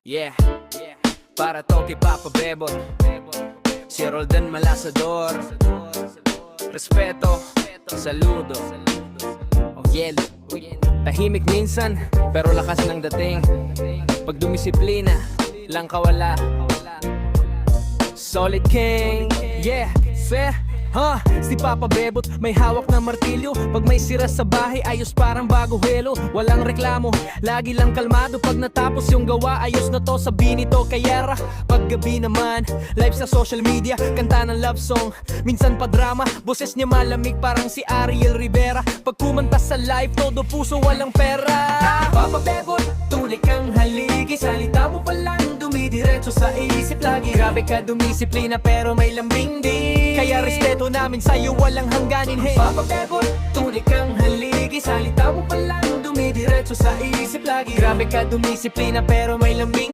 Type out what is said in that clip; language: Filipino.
Yeah, para to kay Papa Bebot, si Roldan Malasador. Respeto, saludo, o yelo. Tahimik minsan, pero lakas ng dating. Pag dumisiplina, lang kawala. Solid king, yeah, fair. Si Papa Bebot may hawak na martilyo. Pag may sira sa bahay, ayos parang bago helo. Walang reklamo, lagi lang kalmado. Pag natapos yung gawa, ayos na to, sabi nito kayera. Pag gabi naman, live sa social media, kanta ng love song, minsan pa drama. Boses niya malamig parang si Ariel Rivera. Pag kumanta sa live, todo puso walang pera. Papa Bebot, tulik kang haligi. Salita mo pa lang, dumidiretso sa isip lagi. Grabe ka dumisiplina pero may lambing din. Kaya respeto namin sa'yo walang hangganin, hey. Papa Bebot, tulik kang haligi. Salita mo pa lang, dumidiretso sa isip lagi. Grabe ka dumisiplina pero may lambing.